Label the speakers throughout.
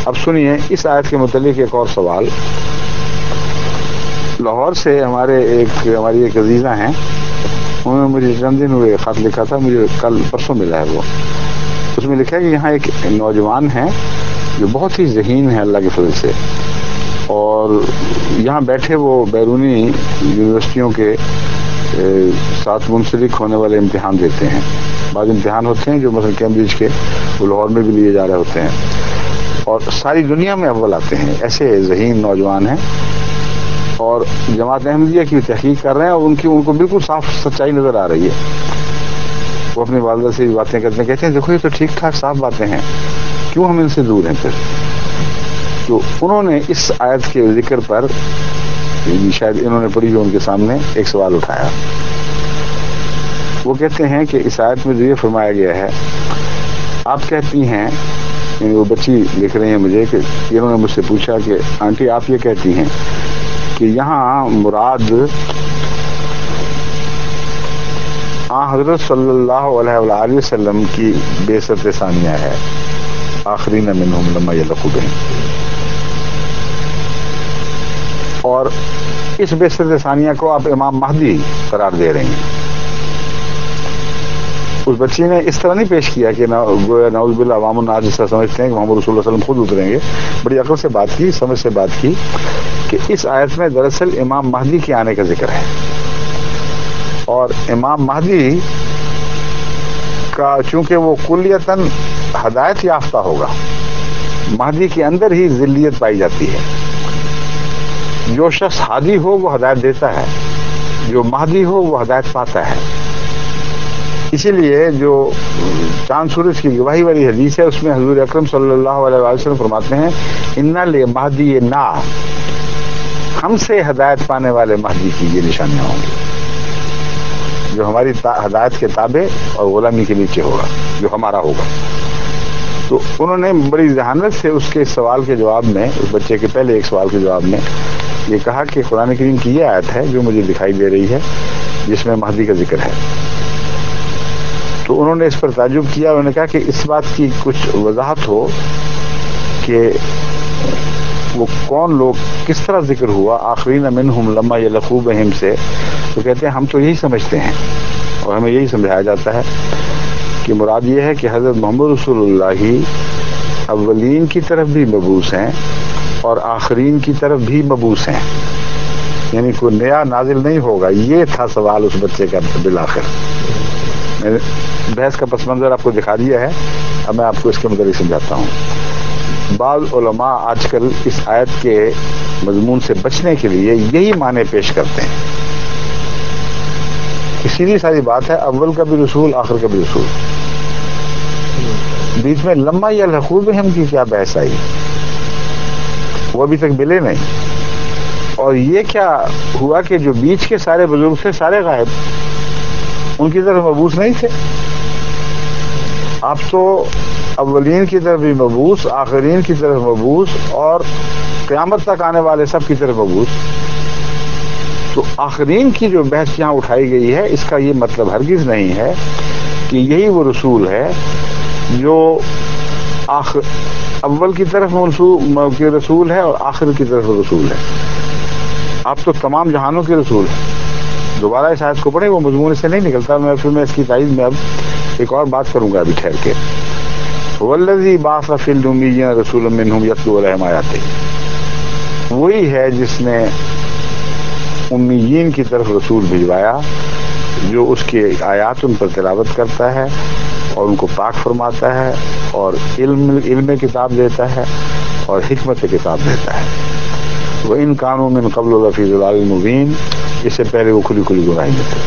Speaker 1: اب سنیے اس آیت کے متعلق ایک اور سوال. لاہور سے ہماری ایک عزیزہ ہیں، انہوں نے مجھے چند دن ہوئے خط لکھا تھا، مجھے کل پرسوں ملا ہے. وہ اس میں لکھا ہے کہ یہاں ایک نوجوان ہیں جو بہت ہی ذہین ہے اللہ کے فضل سے، اور یہاں بیٹھے وہ بیرونی یونیورسٹیوں کے ساتھ منسلک ہونے والے امتحان دیتے ہیں. بعض امتحان ہوتے ہیں جو مثلا کیمبرج کے وہ لاہور میں بھی لیے جا رہے ہوتے ہیں، اور ساری دنیا میں اول آتے ہیں. ایسے ذہین نوجوان ہیں، اور جماعت احمدیہ کی تحقیق کر رہے ہیں، اور ان کو بالکل صاف سچائی نظر آ رہی ہے. وہ اپنی والدہ سے باتیں کرتے ہیں، کہتے ہیں دیکھو یہ تو ٹھیک ٹھاک صاف باتیں ہیں، کیوں ہم ان سے دور ہیں. پھر تو انہوں نے اس آیت کے ذکر پر شاید انہوں نے پڑھی جو ان کے سامنے ایک سوال اٹھایا. وہ کہتے ہیں کہ اس آیت میں جو یہ فرمایا گیا ہے، آپ کہتی ہیں، یعنی وہ بچی لکھ رہی ہیں مجھے کہ انہوں نے مجھ سے پوچھا کہ آنٹی آپ یہ کہتی ہیں کہ یہاں مراد حضرت صلی اللہ علیہ وآلہ وسلم کی بعثت ثانیہ ہے، آخرین منہم لما یلحقوا بہم، اور اس بعثت ثانیہ کو آپ امام مہدی قرار دے رہے ہیں. اس بچی نے اس طرح نہیں پیش کیا کہ گویا نعوذ باللہ عوام الناس جس طرح سمجھتے ہیں کہ محمد رسول اللہ صلی اللہ علیہ وسلم خود اتریں گے. بڑی عقل سے بات کی، سمجھ سے بات کی کہ اس آیت میں دراصل امام مہدی کے آنے کا ذکر ہے، اور امام مہدی کا چونکہ وہ کلیتاً ہدایت یافتہ ہوگا، مہدی کے اندر ہی ذلیت پائی جاتی ہے. جو شخص ہادی ہو وہ ہدایت دیتا ہے، جو مہدی ہو وہ ہدایت پاتا ہے. اسی لیے جو چاند سورج کی گواہی والی حدیث ہے، اس میں حضور اکرم صلی اللہ علیہ وسلم فرماتے ہیں اِنَّ لِمَهْدِيِّنَا، ہم سے ہدایت پانے والے مہدی کی یہ نشانیاں ہوں گی، جو ہماری ہدایت کے تابع اور غلامی کے نیچے ہوگا، جو ہمارا ہوگا. تو انہوں نے بڑی ذہانت سے اس کے سوال کے جواب میں، اس بچے کے پہلے ایک سوال کے جواب میں یہ کہا کہ قرآن کریم کی یہ آیت ہے جو مجھے دکھائی دے رہی ہے جس میں مہدی کا ذکر ہے. تو انہوں نے اس پر تعجب کیا، انہوں نے کہا کہ اس بات کی کچھ وضاحت ہو کہ وہ کون لوگ، کس طرح ذکر ہوا آخرین منہم لما یلحقوا بہم سے. تو کہتے ہیں ہم تو یہی سمجھتے ہیں اور ہمیں یہی سمجھایا جاتا ہے کہ مراد یہ ہے کہ حضرت محمد رسول اللہ ہی اولین کی طرف بھی مبعوث ہیں اور آخرین کی طرف بھی مبعوث ہیں، یعنی کوئی نیا نازل نہیں ہوگا. یہ تھا سوال اس بچے کا بالآخر. میں نے بحث کا پس منظر آپ کو دکھا دیا ہے، اب میں آپ کو اس کے متعلق سمجھاتا ہوں. بعض علماء آج کل اس آیت کے مضمون سے بچنے کے لیے یہی معنی پیش کرتے ہیں کہ سیدھی ساری بات ہے، اول کا بھی رسول آخر کا بھی رسول، بیچ میں لما یلحقوا بہم کی کیا بحث آئی، وہ ابھی تک ملے نہیں. اور یہ کیا ہوا کہ جو بیچ کے سارے بزرگ تھے سارے غائب، ان کی طرف مبعوث نہیں تھے. آپ تو اولین کی طرف بھی مبعوث، آخرین کی طرف مبعوث، اور قیامت تک آنے والے سب کی طرف مبعوث. تو آخرین کی جو بحث یہاں اٹھائی گئی ہے، اس کا یہ مطلب ہرگز نہیں ہے کہ یہی وہ رسول ہے جو اول کی طرف منسوب کے رسول ہے اور آخر کی طرف رسول ہے. آپ تو تمام جہانوں کے رسول ہیں. دوبارہ اس آیت کو پڑھیں، وہ مضمون سے نہیں نکلتا. میں اس کی تائید میں اب ایک اور بات کروں گا ابھی ٹھہر کے. والذی بعث فی الامیین رسولا منہم یتلو علیہم آیاتہ، وہی ہے جس نے امیین کی طرف رسول بھجوایا جو اس کی آیات ان پر تلاوت کرتا ہے اور ان کو پاک فرماتا ہے اور علم کتاب دیتا ہے اور حکمت کتاب دیتا ہے. وَإِن كَانُوا مِن قَبْلُ لَفِي ضَلَالٍ مُبِينٍ، اس سے پہلے وہ کھلی کھلی گمراہی میں تھے.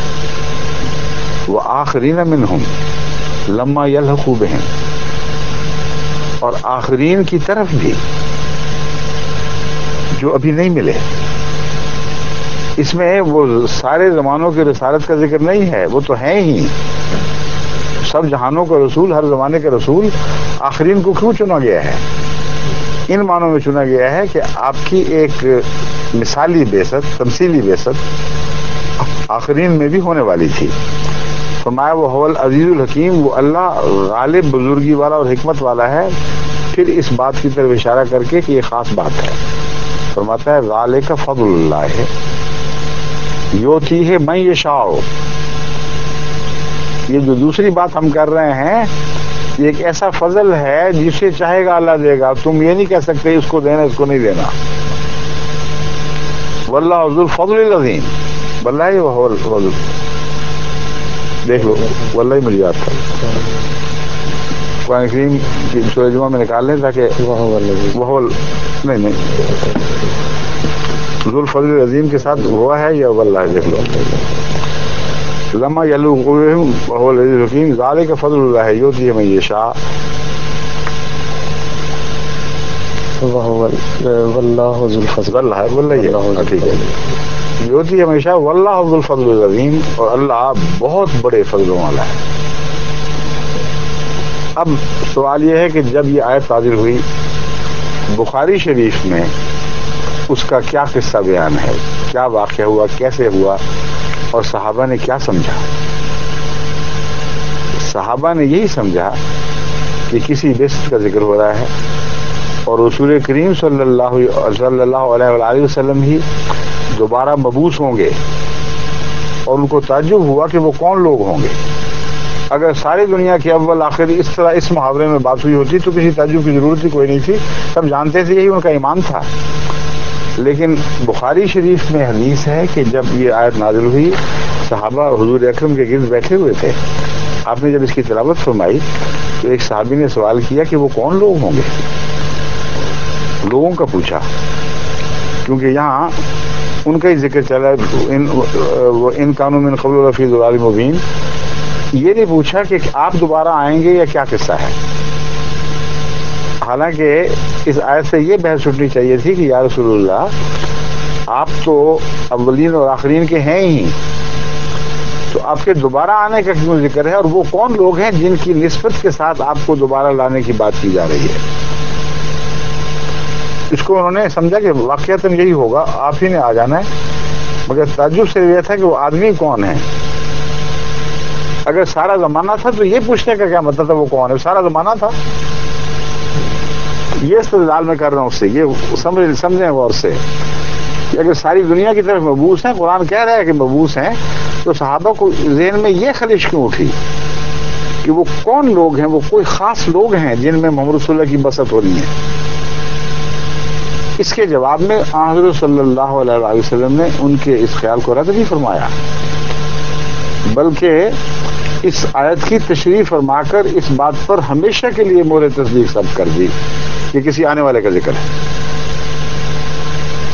Speaker 1: وَآخَرِينَ مِنْهُمْ لَمَّا يَلْحَقُوا بِهِمْ، اور آخرین کی طرف بھی جو ابھی نہیں ملے. اس میں وہ سارے زمانوں کے رسالت کا ذکر نہیں ہے، وہ تو ہیں ہی سب جہانوں کا رسول، ہر زمانے کا رسول. آخرین کو کیوں چنا گیا ہے؟ ان معنوں میں چنا گیا ہے کہ آپ کی ایک مثالی بعثت، تمثیلی بعثت آخرین میں بھی ہونے والی تھی. فرمایا وہ هو العزیز الحکیم، وہ اللہ غالب، بزرگی والا اور حکمت والا ہے. پھر اس بات کی طرف اشارہ کر کے کہ یہ خاص بات ہے، فرماتا ہے ذالک فضل اللہ یؤتیہ من یشاء. یہ جو دوسری بات ہم کر رہے ہیں یہ ایک ایسا فضل ہے جسے چاہے گا اللہ دے گا. تم یہ نہیں کہہ سکتے اس کو دینا اس کو نہیں دینا. واللہ ذو الفضل العظیم، واللہ وہو الفضل. دیکھ لو واللہ مل جاتا ہے قرآن کریم کی سورہ جمعہ میں نکال لیں تاکہ وہ نہیں ذو الفضل العظیم کے ساتھ ہوا ہے یا واللہ. دیکھ لو لما یلو وهو العزیز الحکیم ذالک فضل اللہ یؤتیہ من یشاء
Speaker 2: واللہ ذو الفضل.
Speaker 1: واللہ ٹھیک ہے، یؤتیہ من یشاء واللہ ذو الفضل العظیم، اور اللہ بہت بڑے فضلوں والا ہے. اب سوال یہ ہے کہ جب یہ آیت نازل ہوئی بخاری شریف میں اس کا کیا قصہ بیان ہے، کیا واقعہ ہوا، کیسے ہوا، اور صحابہ نے کیا سمجھا؟ صحابہ نے یہی سمجھا کہ کسی بعثت کا ذکر ہو رہا ہے اور رسول کریم صلی اللہ علیہ وآلہ وسلم ہی دوبارہ مبعوث ہوں گے، اور ان کو تعجب ہوا کہ وہ کون لوگ ہوں گے. اگر ساری دنیا کے اول آخر اس طرح اس محاورے میں بات ہوئی ہوتی تو کسی تعجب کی ضرورت ہی کوئی نہیں تھی، سب جانتے تھے، یہی ان کا ایمان تھا. لیکن بخاری شریف میں حدیث ہے کہ جب یہ آیت نازل ہوئی صحابہ حضور اکرم کے گرد بیٹھے ہوئے تھے. آپ نے جب اس کی تلاوت فرمائی تو ایک صحابی نے سوال کیا کہ وہ کون لوگ ہوں گے. لوگوں کا پوچھا، کیونکہ یہاں ان کا ہی ذکر چلا ان کانوا من قبل لفی ضلال مبین. یہ نہیں پوچھا کہ آپ دوبارہ آئیں گے یا کیا قصہ ہے. حالانکہ اس آیت سے یہ بحث اٹھنی چاہیے تھی کہ یا رسول اللہ آپ تو اولین اور آخرین کے ہیں ہی، تو آپ کے دوبارہ آنے کا کیوں ذکر ہے، اور وہ کون لوگ ہیں جن کی نسبت کے ساتھ آپ کو دوبارہ لانے کی بات کی جا رہی ہے. اس کو انہوں نے سمجھا کہ واقعتاً یہی ہوگا، آپ ہی نے آ جانا ہے. مگر تعجب سے یہ تھا کہ وہ آدمی کون ہے. اگر سارا زمانہ تھا تو یہ پوچھنے کا کیا مطلب تھا وہ کون ہے، سارا زمانہ تھا. یہ استدلال میں کر رہا ہوں اس سے، یہ سمجھیں غور سے کہ اگر ساری دنیا کی طرف مبعوث ہیں، قرآن کہہ رہا ہے کہ مبعوث ہیں، تو صحابہ کو ذہن میں یہ خلش کیوں اٹھی کہ وہ کون لوگ ہیں، وہ کوئی خاص لوگ ہیں جن میں محمد رسول اللہ کی بسط ہو رہی ہے. اس کے جواب میں حضرت صلی اللہ علیہ وسلم نے ان کے اس خیال کو رد نہیں فرمایا، بلکہ اس آیت کی تشریح فرما کر اس بات پر ہمیشہ کے لیے مہر تصدیق ثبت کر دی کہ کسی آنے والے کا ذکر ہے،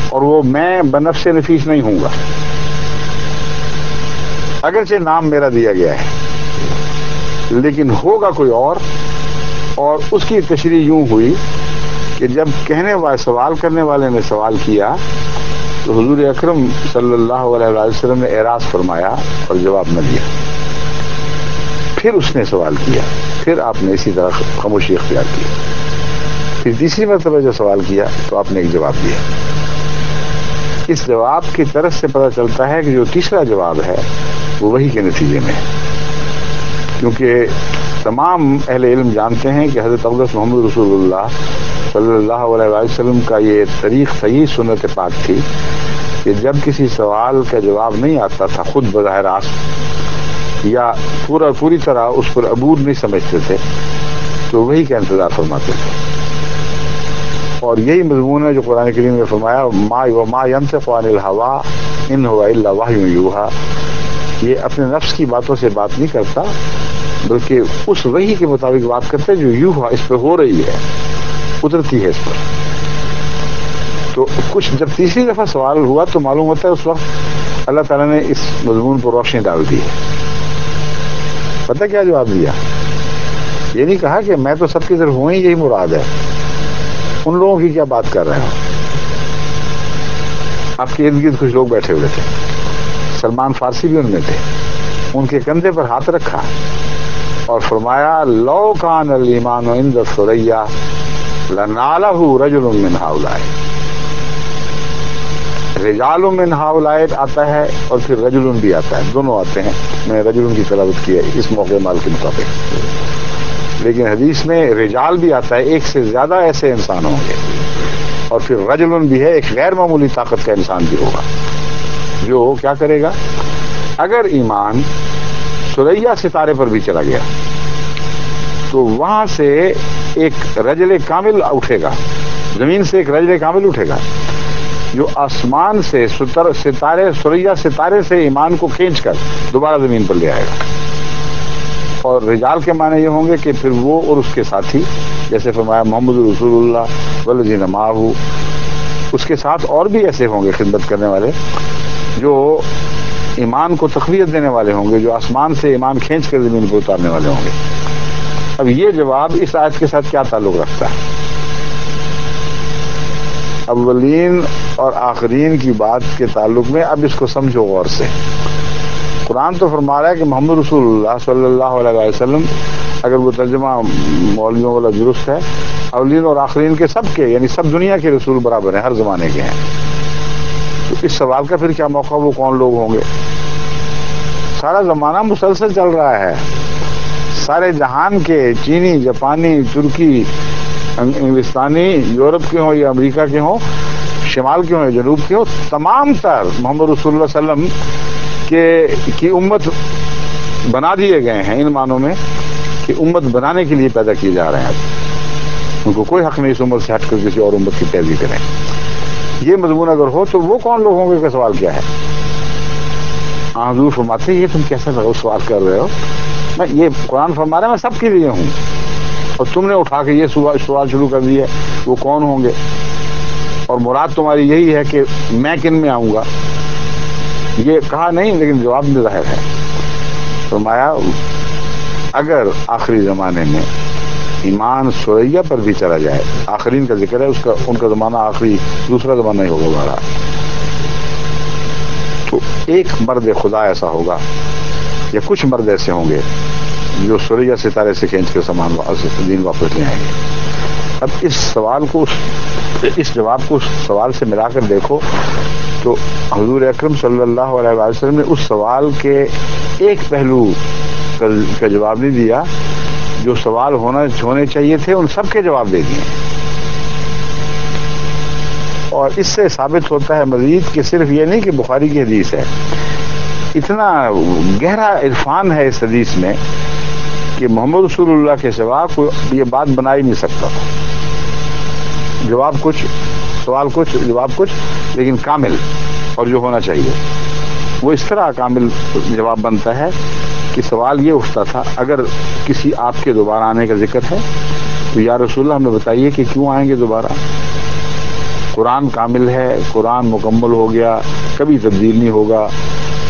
Speaker 1: اور وہ میں بنفس نفیس نہیں ہوں گا، اگرچہ نام میرا دیا گیا ہے لیکن ہوگا کوئی اور اس کی تشریح یوں ہوئی کہ جب سوال کرنے والے نے سوال کیا تو حضور اکرم صلی اللہ علیہ وسلم نے اعراض فرمایا اور جواب نہ دیا. پھر اس نے سوال کیا، پھر آپ نے اسی طرح خاموشی اختیار کی. پھر تیسری مرتبہ جو سوال کیا تو آپ نے ایک جواب دیا. اس جواب کی طرف سے پتہ چلتا ہے کہ جو تیسرا جواب ہے وہ وحی کے نتیجے میں ہے، کیونکہ تمام اہل علم جانتے ہیں کہ حضرت اقدس محمد رسول اللہ صلی اللہ علیہ وسلم کا یہ طریق صحیح سنت پاک تھی کہ جب کسی سوال کا جواب نہیں آتا تھا خود بظاہر راست یا پوری طرح اس پر عبور نہیں سمجھتے تھے تو وہی کا انتظار فرماتے تھے. اور یہی مضمون ہے جو قرآن کریم نے فرمایا ما ينطق عن الهوى ان هو الا وحی یوحی. یہ اپنے نفس کی باتوں سے بات نہیں کرتا بلکہ اس وحی کے مطابق بات کرتا ہے جو یوحی اس پہ ہو رہی ہے، اترتی ہے اس پر. تو کچھ جب تیسری دفعہ سوال ہوا تو معلوم ہوتا ہے اس وقت اللہ تعالیٰ نے اس مضمون پر روشنی ڈال دی ہے. پتہ کیا جواب دیا؟ یہ نہیں کہا کہ میں تو سب کی طرف ہوں ہی، یہی مراد ہے، ان لوگوں کی کیا بات کر رہے ہیں. آپ کے ارد گرد کچھ لوگ بیٹھے ہوئے تھے، سلمان فارسی بھی ان میں تھے. ان کے کندھے پر ہاتھ رکھا اور فرمایا لو کان الایمان عند الثریا لنالہ رجل من ہؤلاء. رجال من ہؤلاء آتا ہے اور پھر رجل بھی آتا ہے، دونوں آتے ہیں. میں رجل کی تلاوت کی ہے اس موقع مال کے مطابق. لیکن حدیث میں رجال بھی آتا ہے، ایک سے زیادہ ایسے انسان ہوں گے، اور پھر رجل بھی ہے، ایک غیر معمولی طاقت کا انسان بھی ہوگا جو کیا کرے گا، اگر ایمان ثریا ستارے پر بھی چلا گیا تو وہاں سے ایک رجل کامل اٹھے گا، زمین سے ایک رجل کامل اٹھے گا جو آسمان سے ستارے ثریا ستارے سے ایمان کو کھینچ کر دوبارہ زمین پر لے آئے گا۔ اور رجال کے معنی یہ ہوں گے کہ پھر وہ اور اس کے ساتھی، جیسے فرمایا محمد رسول اللہ والذین معہ، اس کے ساتھ اور بھی ایسے ہوں گے خدمت کرنے والے جو ایمان کو تقویت دینے والے ہوں گے، جو آسمان سے ایمان کھینچ کر زمین پر اتارنے والے ہوں گے۔ اب یہ جواب اس آیت کے ساتھ کیا تعلق رکھتا ہے؟ اولین اور آخرین کی بات کے تعلق میں اب اس کو سمجھو غور سے۔ قرآن تو فرما رہا ہے کہ محمد رسول اللہ صلی اللہ علیہ وسلم، اگر وہ ترجمہ مولویوں والا درست ہے، اولین اور آخرین کے سب کے، یعنی سب دنیا کے رسول برابر ہیں، ہر زمانے کے ہیں۔ تو اس سوال کا پھر کیا موقع، وہ کون لوگ ہوں گے؟ سارا زمانہ مسلسل چل رہا ہے، سارے جہان کے، چینی، جاپانی، ترکی، انگلستانی، یورپ کے ہوں یا امریکہ کے ہوں، شمال کے ہوں یا جنوب کے ہوں، تمام تر محمد رسول اللہ صلی اللہ علیہ وسلم کی امت بنا دیے گئے ہیں، ان معنوں میں کہ امت بنانے کے لیے پیدا کیے جا رہے ہیں، ان کو کوئی حق نہیں اس امت سے ہٹ کر کسی اور امت کی پیروی کریں۔ یہ مضمون اگر ہو تو وہ کون لوگ ہوں گے کا سوال کیا ہے؟ حضور فرماتے یہ تم کیسا سوال کر رہے ہو؟ میں یہ قرآن فرما رہا ہے میں سب کے لیے ہوں، اور تم نے اٹھا کے یہ سوال شروع کر دیا وہ کون ہوں گے، اور مراد تمہاری یہی ہے کہ میں کن میں آؤں گا؟ یہ کہا نہیں، لیکن جواب میں ظاہر ہے۔ فرمایا اگر آخری زمانے میں ایمان ثریا پر بھی چلا جائے، آخرین کا ذکر ہے، ان کا زمانہ آخری دوسرا زمانہ ہی ہوگا ہمارا، تو ایک مرد خدا ایسا ہوگا یا کچھ مرد ایسے ہوں گے جو ثریا ستارے سے کھینچ کے دین واپس لے آئیں گے۔ اب اس جواب کو اس سوال سے ملا کر دیکھو تو حضور اکرم صلی اللہ علیہ وسلم نے اس سوال کے ایک پہلو کا جواب نہیں دیا، جو سوال ہونے چاہیے تھے ان سب کے جواب دے دیے، اور اس سے ثابت ہوتا ہے مزید کہ صرف یہ نہیں کہ بخاری کی حدیث ہے، اتنا گہرا عرفان ہے اس حدیث میں کہ محمد رسول اللہ کے سوا کوئی یہ بات بنا ہی نہیں سکتا تھا۔ جواب کچھ، سوال کچھ، جواب کچھ، لیکن کامل، اور جو ہونا چاہیے وہ اس طرح کامل جواب بنتا ہے کہ سوال یہ اٹھتا تھا اگر کسی آپ کے دوبارہ آنے کا ذکر ہے تو یا رسول اللہ ہمیں بتائیے کہ کیوں آئیں گے دوبارہ؟ قرآن کامل ہے، قرآن مکمل ہو گیا، کبھی تبدیل نہیں ہوگا،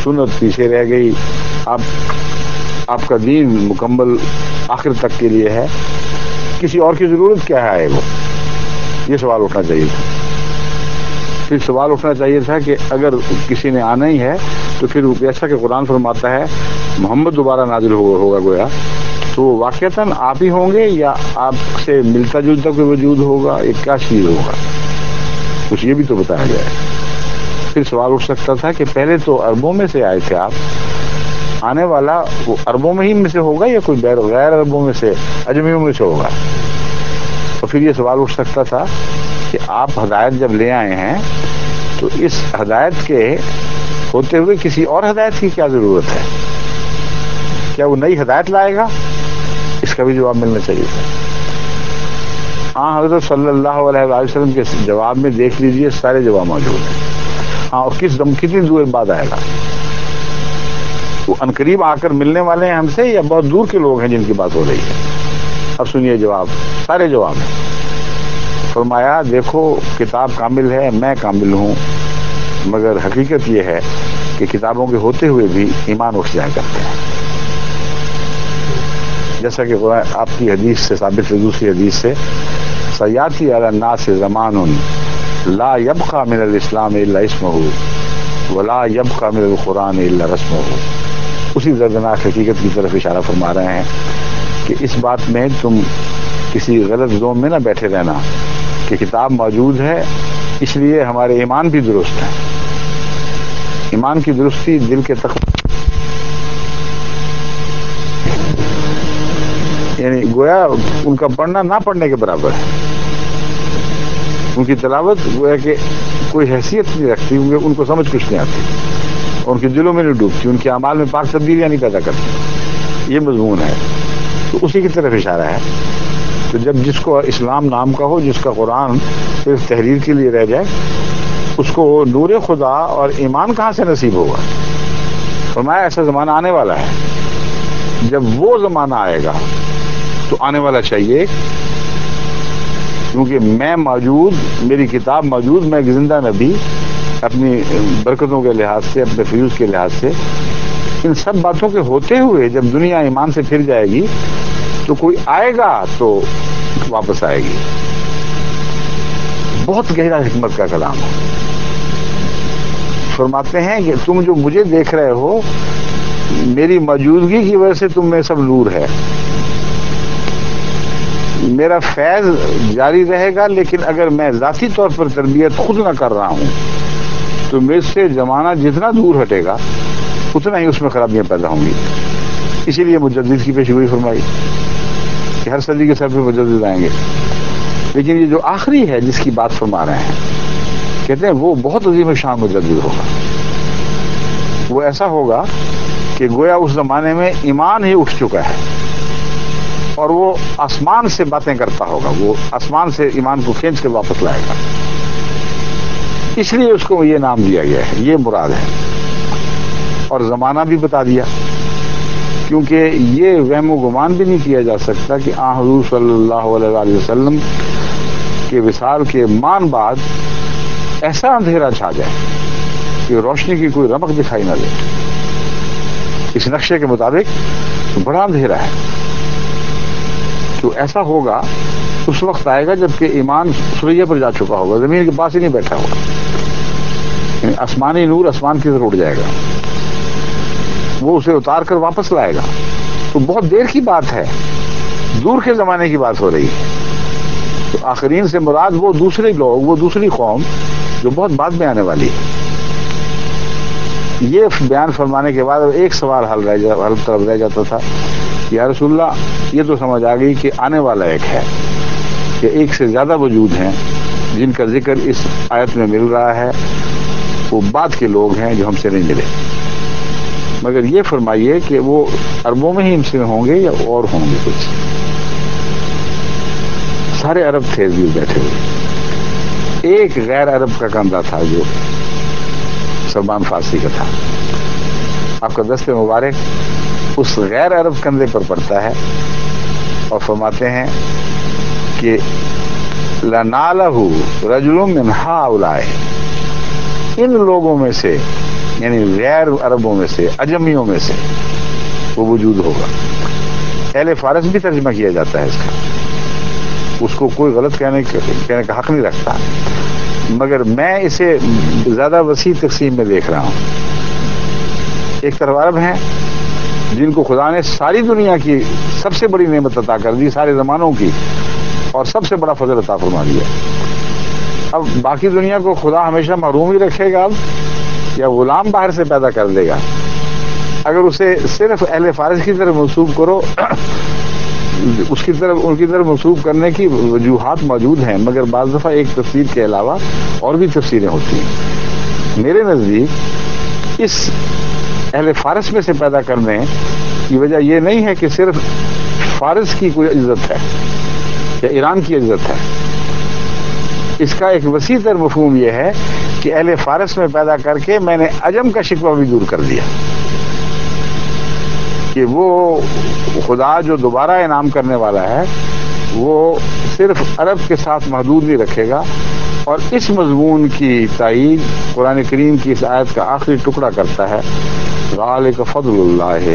Speaker 1: سنت پیچھے رہ گئی، آپ کا دین مکمل آخر تک کے لیے ہے، کسی اور کی ضرورت کیا ہے وہ؟ یہ سوال اٹھنا چاہیے تھا۔ پھر سوال اٹھنا چاہیے تھا کہ اگر کسی نے آنا ہی ہے تو پھر جیسا کہ قرآن فرماتا ہے محمد دوبارہ نازل ہوگا گویا، تو واقعتاً آپ ہی ہوں گے یا آپ سے ملتا جلتا کوئی وجود ہوگا، ایک کیا چیز ہوگا؟ کچھ یہ بھی تو بتایا گیا ہے۔ پھر سوال اٹھ سکتا تھا کہ پہلے تو عربوں میں سے آئے تھے آپ، آنے والا وہ عربوں میں ہی میں سے ہوگا یا کوئی غیر عربوں میں سے، اجمیوں میں سے ہوگا؟ تو پھر یہ سوال اٹھ سکتا تھا کہ آپ ہدایت جب لے آئے ہیں تو اس ہدایت کے ہوتے ہوئے کسی اور ہدایت کی کیا ضرورت ہے؟ کیا وہ نئی ہدایت لائے گا؟ اس کا بھی جواب ملنا چاہیے تھا۔ ہاں حضرت صلی اللہ علیہ وسلم کے جواب میں دیکھ لیجئے سارے جواب موجود ہیں۔ ہاں، اور کتنی دور بعد آئے گا؟ وہ عنقریب آ کر ملنے والے ہیں ہم سے یا بہت دور کے لوگ ہیں جن کی بات ہو رہی ہے؟ اب سنیے جواب، سارے جواب ہیں۔ فرمایا دیکھو کتاب کامل ہے، میں کامل ہوں، مگر حقیقت یہ ہے کہ کتابوں کے ہوتے ہوئے بھی ایمان اٹھ جایا کرتے ہیں، جیسا کہ قرآن آپ کی حدیث سے ثابت ہے، دوسری حدیث سے سیاتی علی الناس زمان لا یبقى من الاسلام الا اسمه ولا یبقى من القرآن الا رسمه۔ اسی دردناک حقیقت کی طرف اشارہ فرما رہے ہیں کہ اس بات میں تم کسی غلط زوم میں نہ بیٹھے رہنا کہ کتاب موجود ہے اس لیے ہمارے ایمان بھی درست ہیں۔ ایمان کی درستی دل کے یعنی گویا ان کا پڑھنا نہ پڑھنے کے برابر ہے. ان کی تلاوت گویا کہ کوئی حیثیت نہیں رکھتی کیونکہ ان کو سمجھ کچھ نہیں آتی, ان کے دلوں میں نہیں ڈوبتی, ان کے اعمال میں پاک تبدیلیاں نہیں پیدا کرتی. یہ مضمون ہے, تو اسی کی طرف اشارہ ہے. تو جب جس کو اسلام نام کا ہو, جس کا قرآن صرف تحریر کے لیے رہ جائے, اس کو نور خدا اور ایمان کہاں سے نصیب ہوگا؟ فرمایا ایسا زمانہ آنے والا ہے. جب وہ زمانہ آئے گا تو آنے والا چاہیے, کیونکہ میں موجود, میری کتاب موجود, میں ایک زندہ نبی اپنی برکتوں کے لحاظ سے, اپنے فیوز کے لحاظ سے, ان سب باتوں کے ہوتے ہوئے جب دنیا ایمان سے پھر جائے گی تو کوئی آئے گا تو واپس آئے گی. بہت گہرا حکمت کا کلام ہے. فرماتے ہیں کہ تم جو مجھے دیکھ رہے ہو, میری موجودگی کی وجہ سے تم میں سب نور ہے. میرا فیض جاری رہے گا, لیکن اگر میں ذاتی طور پر تربیت خود نہ کر رہا ہوں تو مجھ سے زمانہ جتنا دور ہٹے گا اتنا ہی اس میں خرابیاں پیدا ہوں گی. اسی لیے مجدد کی پیشگوئی فرمائی کہ ہر صدی کے سر پہ مجدد آئیں گے. لیکن یہ جو آخری ہے جس کی بات فرما رہے ہیں, کہتے ہیں وہ بہت عظیم شان مجدد ہوگا. وہ ایسا ہوگا کہ گویا اس زمانے میں ایمان ہی اٹھ چکا ہے اور وہ آسمان سے باتیں کرتا ہوگا, وہ آسمان سے ایمان کو کھینچ کے واپس لائے گا. اس لیے اس کو یہ نام دیا گیا ہے, یہ مراد ہے. اور زمانہ بھی بتا دیا, کیونکہ یہ وہم و گمان بھی نہیں کیا جا سکتا کہ آن حضور صلی اللہ علیہ وآلہ وسلم کے وصال کے مان بعد ایسا اندھیرا چھا جائے کہ روشنی کی کوئی رمق دکھائی نہ دے. اس نقشے کے مطابق بڑا اندھیرا ہے. تو ایسا ہوگا, اس وقت آئے گا جب کہ ایمان سریا پر جا چکا ہوگا, زمین کے پاس ہی نہیں بیٹھا ہوگا. یعنی آسمانی نور آسمان کی طرف اٹھ جائے گا, وہ اسے اتار کر واپس لائے گا. تو بہت دیر کی بات ہے, دور کے زمانے کی بات ہو رہی ہے. تو آخرین سے مراد وہ دوسرے لوگ, وہ دوسری قوم جو بہت بعد میں آنے والی ہے. یہ بیان فرمانے کے بعد ایک سوال حل طرف رہ جاتا تھا, یا رسول اللہ یہ تو سمجھ آ گئی کہ آنے والا ایک ہے, کہ ایک سے زیادہ وجود ہیں جن کا ذکر اس آیت میں مل رہا ہے, وہ بعد کے لوگ ہیں جو ہم سے نہیں ملے. مگر یہ فرمائیے کہ وہ عربوں میں ہی ہم سے ہوں گے یا اور ہوں گے کچھ؟ سارے عرب تھے بیٹھے ہوئے. ایک غیر عرب کا کندھا تھا جو سلمان فارسی کا تھا. آپ کا دست مبارک اس غیر عرب کندھے پر پڑتا ہے اور فرماتے ہیں کہ لَنَالَهُ رَجُلٌ مِّنْ هَٰؤُلَاءِ, ان لوگوں میں سے, یعنی غیر عربوں میں سے, اجمیوں میں سے وہ وجود ہوگا. اہل فارس بھی ترجمہ کیا جاتا ہے اس کا, اس کو کوئی غلط کہنے کا حق نہیں رکھتا, مگر میں اسے زیادہ وسیع تقسیم میں دیکھ رہا ہوں. ایک طرف عرب ہیں جن کو خدا نے ساری دنیا کی سب سے بڑی نعمت عطا کر دی, سارے زمانوں کی, اور سب سے بڑا فضل عطا فرما دیا. اب باقی دنیا کو خدا ہمیشہ محروم ہی رکھے گا یا غلام باہر سے پیدا کر دے گا؟ اگر اسے صرف اہل فارس کی طرف منسوب کرو, اس کی طرف, ان کی طرف منسوب کرنے کی وجوہات موجود ہیں, مگر بعض دفعہ ایک تفسیر کے علاوہ اور بھی تفسیریں ہوتی ہیں. میرے نزدیک اس اہل فارس میں سے پیدا کرنے کی وجہ یہ نہیں ہے کہ صرف فارس کی کوئی عزت ہے یا ایران کی عزت ہے. اس کا ایک وسیع تر مفہوم یہ ہے کہ اہل فارس میں پیدا کر کے میں نے عجم کا شکوہ بھی دور کر دیا, کہ وہ خدا جو دوبارہ انعام کرنے والا ہے وہ صرف عرب کے ساتھ محدود نہیں رکھے گا. اور اس مضمون کی تائید قرآن کریم کی اس آیت کا آخری ٹکڑا کرتا ہے, ذالک فضل اللہ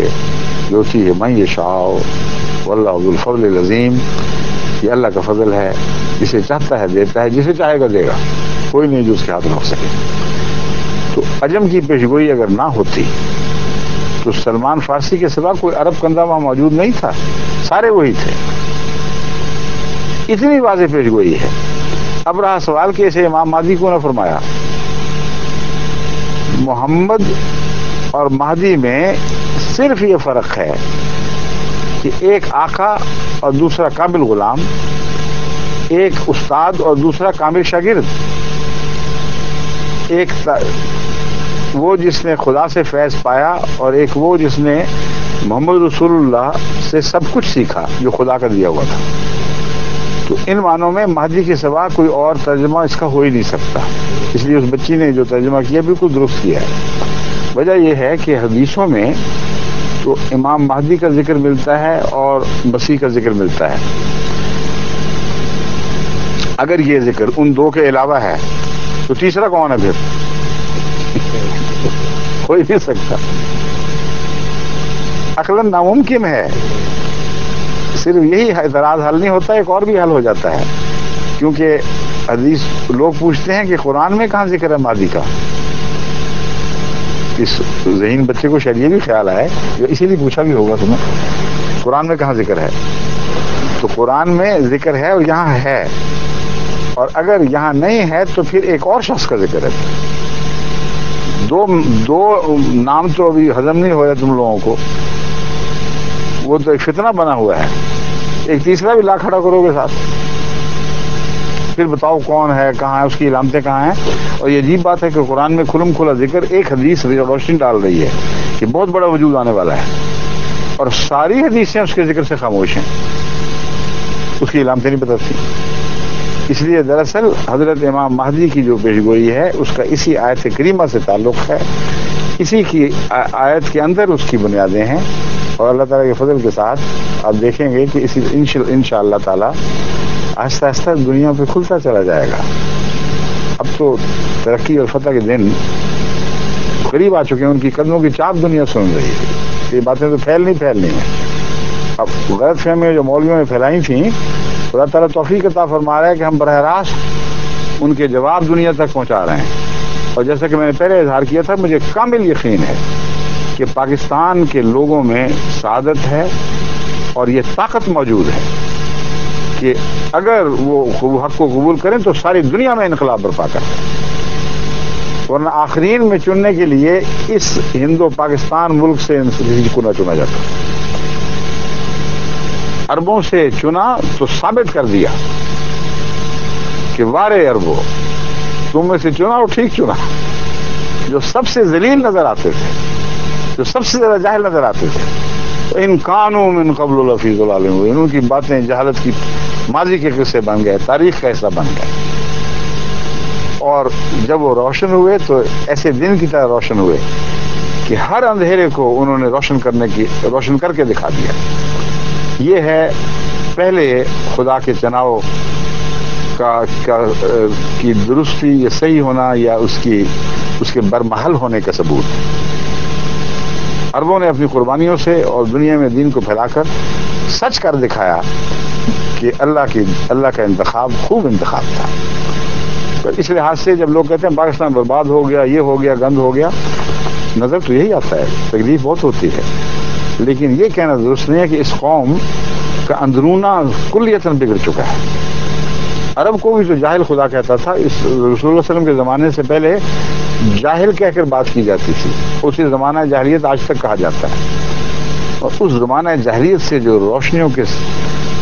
Speaker 1: یؤتیہ من یشاء واللہ ذو الفضل العظیم. یہ اللہ کا فضل ہے, جسے چاہتا ہے دیتا ہے, جسے چاہے گا دے گا, کوئی نہیں جو اس کے ہاتھ رکھ سکے. تو عجم کی پیشگوئی اگر نہ ہوتی تو سلمان فارسی کے سوا کوئی عرب کندھا وہاں موجود نہیں تھا, سارے وہی تھے. اتنی واضح پیشگوئی ہے. اب رہا سوال کہ اسے امام مہدی کو نہ فرمایا. محمد اور مہدی میں صرف یہ فرق ہے کہ کہ ایک آقا اور دوسرا کامل غلام، ایک استاد اور دوسرا کامل شاگرد، ایک وہ جس نے خدا سے فیض پایا اور ایک وہ جس نے محمد رسول اللہ سے سب کچھ سیکھا جو خدا کا دیا ہوا تھا. تو ان معنوں میں مہدی کے سوا کوئی اور ترجمہ اس کا ہو ہی نہیں سکتا. اس لیے اس بچی نے جو ترجمہ کیا بالکل درست کیا ہے. وجہ یہ ہے کہ حدیثوں میں تو امام مہدی کا ذکر ملتا ہے اور مسیح کا ذکر ملتا ہے. اگر یہ ذکر ان دو کے علاوہ ہے تو تیسرا کون ہے؟ پھر ہو ہی نہیں سکتا، عقلاً ناممکن ہے. صرف یہی اعتراض حل نہیں ہوتا، ایک اور بھی حل ہو جاتا ہے. کیونکہ حدیث لوگ پوچھتے ہیں کہ قرآن میں کہاں ذکر ہے مہدی کا. اس ذہین بچے کو شاید یہ بھی خیال آئے، اسی لیے پوچھا بھی ہوگا تمہیں، قرآن میں کہاں ذکر ہے؟ تو قرآن میں ذکر ہے اور یہاں ہے، اور اگر یہاں نہیں ہے تو پھر ایک اور شخص کا ذکر ہے. دو نام تو ابھی ہضم نہیں ہو رہا تم لوگوں کو، وہ تو ایک فتنہ بنا ہوا ہے. ایک تیسرا بھی لا کھڑا کرو گے ساتھ، پھر بتاؤ کون ہے، کہاں ہے، اس کی علامتیں کہاں ہیں. اور یہ عجیب بات ہے کہ قرآن میں کھلم کھلا ذکر، ایک حدیث روشنی ڈال رہی ہے کہ بہت بڑا وجود آنے والا ہے، اور ساری حدیثیں اس کے ذکر سے خاموش ہیں، اس کی علامتیں نہیں بتاتی. اس لیے دراصل حضرت امام مہدی کی جو پیشگوئی ہے اس کا اسی آیت کریمہ سے تعلق ہے، اسی کی آیت کے اندر اس کی بنیادیں ہیں. اور اللہ تعالیٰ کے فضل کے ساتھ آپ دیکھیں گے کہ اسی انشاءاللہ تعالیٰ آہستہ آہستہ دنیا پہ کھلتا چلا جائے گا. اب تو ترقی اور فتح کے دن قریب آ چکے ہیں، ان کی قدموں کی چاپ دنیا سن رہی ہے. یہ باتیں تو پھیلنی ہیں. اب غلط فہمیاں جو مولویوں نے پھیلائی تھیں، اللہ تعالیٰ توفیق عطا فرما رہا ہے کہ ہم براہ راست ان کے جواب دنیا تک پہنچا رہے ہیں. اور جیسا کہ میں نے پہلے اظہار کیا تھا، مجھے کامل یقین ہے کہ پاکستان کے لوگوں میں سعادت ہے اور یہ طاقت موجود ہے کہ اگر وہ حق کو قبول کریں تو ساری دنیا میں انقلاب برپا کریں. ورنہ آخرین میں چننے کے لیے اس ہندو پاکستان ملک سے کو نہ چنا جاتا. عربوں سے چنا تو ثابت کر دیا کہ وارے عربوں، تم میں سے چنا اور ٹھیک چنا. جو سب سے ذلیل نظر آتے تھے، جو سب سے زیادہ جاہل نظر آتے تھے، ان کانوا من قبل لفی ضلال مبین، ان کی باتیں جہالت کی ماضی کے قصے بن گئے، تاریخ کا حصہ بن گئے. اور جب وہ روشن ہوئے تو ایسے دن کی طرح روشن ہوئے کہ ہر اندھیرے کو انہوں نے روشن کر کے دکھا دیا. یہ ہے پہلے خدا کے چناؤ کی درستی یا صحیح ہونا یا اس کے برمحل ہونے کا ثبوت. عربوں نے اپنی قربانیوں سے اور دنیا میں دین کو پھیلا کر سچ کر دکھایا کہ اللہ کا انتخاب خوب انتخاب تھا. تو اس لحاظ سے جب لوگ کہتے ہیں پاکستان برباد ہو گیا، یہ ہو گیا، گند ہو گیا، نظر تو یہی آتا ہے، تکلیف بہت ہوتی ہے. لیکن یہ کہنا درست نہیں ہے کہ اس قوم کا اندرونہ کلیتاً بگڑ چکا ہے. عرب کو بھی جو جاہل خدا کہتا تھا، اس رسول اللہ صلی اللہ علیہ وسلم کے زمانے سے پہلے جاہل کہہ کر بات کی جاتی تھی. اسی زمانہ جاہلیت آج تک کہا جاتا ہے. اور اس زمانہ جاہلیت سے جو روشنیوں کے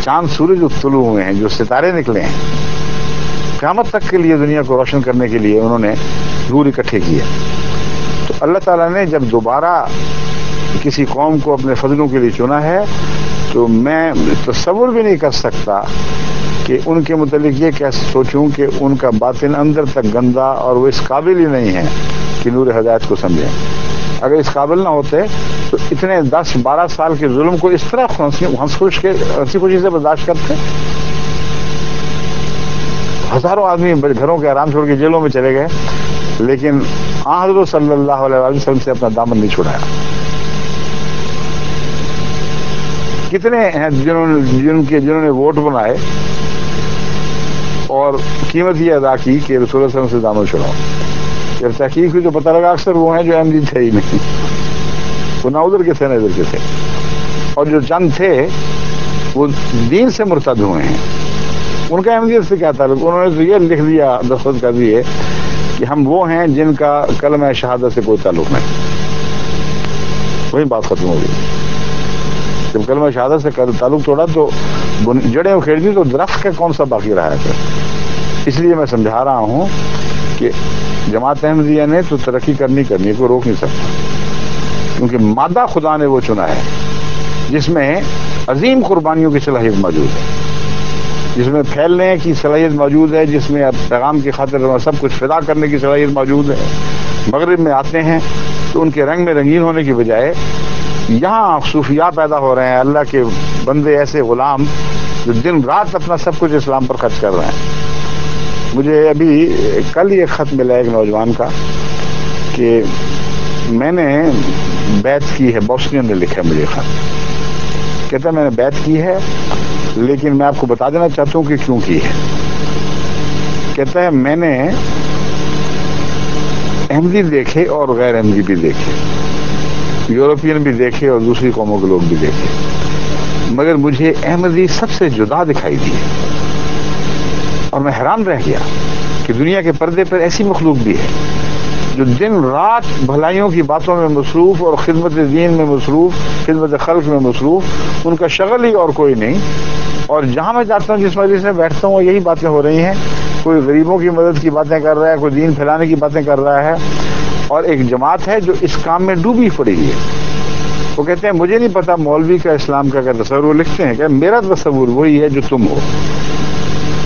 Speaker 1: چاند سورج طلوع ہوئے ہیں، جو ستارے نکلے ہیں، قیامت تک کے لیے دنیا کو روشن کرنے کے لیے انہوں نے نور اکٹھے کیے. تو اللہ تعالیٰ نے جب دوبارہ کسی قوم کو اپنے فضلوں کے لیے چنا ہے تو میں تصور بھی نہیں کر سکتا کہ ان کے متعلق یہ کیسے سوچوں کہ ان کا باطن اندر تک گندا اور وہ اس قابل ہی نہیں ہے کہ نور ہدایت کو سمجھیں. اگر اس قابل نہ ہوتے تو اتنے 10-12 سال کے ظلم کو اس طرح ہنسی خوشی سے برداشت کرتے. ہزاروں آدمی گھروں کے آرام چھوڑ کے جیلوں میں چلے گئے، لیکن حضرت صلی اللہ علیہ وسلم سے اپنا دامن نہیں چھڑایا. کتنے ہیں جنہوں نے ووٹ بنائے اور قیمت یہ ادا کی کہ رسول اللہ صلی اللہ علیہ وسلم سے دامن چھڑاؤ. جب تحقیق ہوئی تو پتہ لگا اکثر وہ ہیں جو احمدی تھے ہی نہیں، وہ نہ ادھر کے تھے نہ ادھر کے تھے. اور جو چند تھے وہ دین سے مرتد ہوئے ہیں. ان کا احمدیت سے کیا تعلق؟ انہوں نے تو یہ لکھ دیا، دستخط کر دیے کہ ہم وہ ہیں جن کا کلمہ شہادت سے کوئی تعلق نہیں. وہی بات ختم ہو گئی. جب کلمہ شہادت سے تعلق توڑا تو جڑیں اکھیڑ دی تو درخت کا کون سا باقی رہا ہے پھر؟ اس لیے میں سمجھا رہا ہوں کہ جماعت احمدیہ نے تو ترقی کرنی کو روک نہیں سکتا، کیونکہ مادہ خدا نے وہ چنا ہے جس میں عظیم قربانیوں کی صلاحیت موجود ہے، جس میں پھیلنے کی صلاحیت موجود ہے، جس میں پیغام کی خاطر سب کچھ فدا کرنے کی صلاحیت موجود ہے۔ مغرب میں آتے ہیں تو ان کے رنگ میں رنگین ہونے کی بجائے یہاں صوفیاء پیدا ہو رہے ہیں، اللہ کے بندے ایسے غلام جو دن رات اپنا سب کچھ اسلام پر خرچ کر رہے ہیں۔ مجھے ابھی کل ہی ایک خط ملا ایک نوجوان کا کہ میں نے بیعت کی ہے، بوسنین نے لکھا ہے مجھے خط، کہتا ہے میں نے بیعت کی ہے لیکن میں آپ کو بتا دینا چاہتا ہوں کہ کیوں کی ہے۔ کہتا ہے میں نے احمدی دیکھے اور غیر احمدی بھی دیکھے، یورپین بھی دیکھے اور دوسری قوموں کے لوگ بھی دیکھے، مگر مجھے احمدی سب سے جدا دکھائی دی اور میں حیران رہ گیا کہ دنیا کے پردے پر ایسی مخلوق بھی ہے جو دن رات بھلائیوں کی باتوں میں مصروف اور خدمت دین میں مصروف، خدمت خلق میں مصروف، ان کا شغل ہی اور کوئی نہیں، اور جہاں میں جاتا ہوں جس مجلس میں بیٹھتا ہوں یہی باتیں ہو رہی ہیں، کوئی غریبوں کی مدد کی باتیں کر رہا ہے، کوئی دین پھیلانے کی باتیں کر رہا ہے، اور ایک جماعت ہے جو اس کام میں ڈوبی پڑی ہے۔ وہ کہتے ہیں مجھے نہیں پتا مولوی کا اسلام کا تصور، وہ لکھتے ہیں کہ میرا تصور وہی ہے جو تم ہو،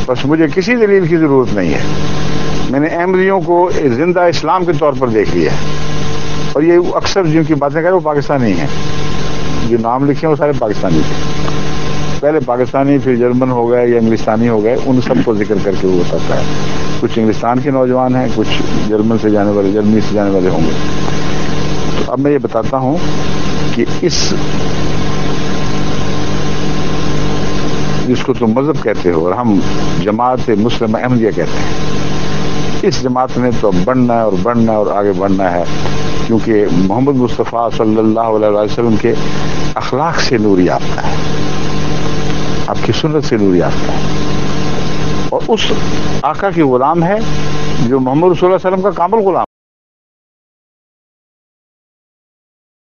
Speaker 1: بس مجھے کسی دلیل کی ضرورت نہیں ہے، میں نے احمدیوں کو زندہ اسلام کے طور پر دیکھ لیا ہے، اور یہ اکثر جن کی باتیں کریں وہ پاکستانی ہیں، جو نام لکھے ہیں وہ سارے پاکستانی تھے، پہلے پاکستانی پھر جرمن ہو گئے یا انگلستانی ہو گئے، ان سب کو ذکر کر کے وہ بتاتا ہے، کچھ انگلستان کے نوجوان ہیں، کچھ جرمن سے جانے والے، جرمنی سے جانے والے ہوں گے۔ تو اب میں یہ بتاتا ہوں کہ جس کو تم مذہب کہتے ہو اور ہم جماعت مسلمہ احمدیہ کہتے ہیں، اس جماعت نے تو بڑھنا ہے اور بڑھنا ہے اور آگے بڑھنا ہے، کیونکہ محمد مصطفیٰ صلی اللہ علیہ وسلم کے اخلاق سے نور یافتہ ہے، آپ کی سنت سے نور یافتہ ہے، اور اس آقا کی غلام ہے جو محمد صلی اللہ علیہ وسلم کا کامل غلام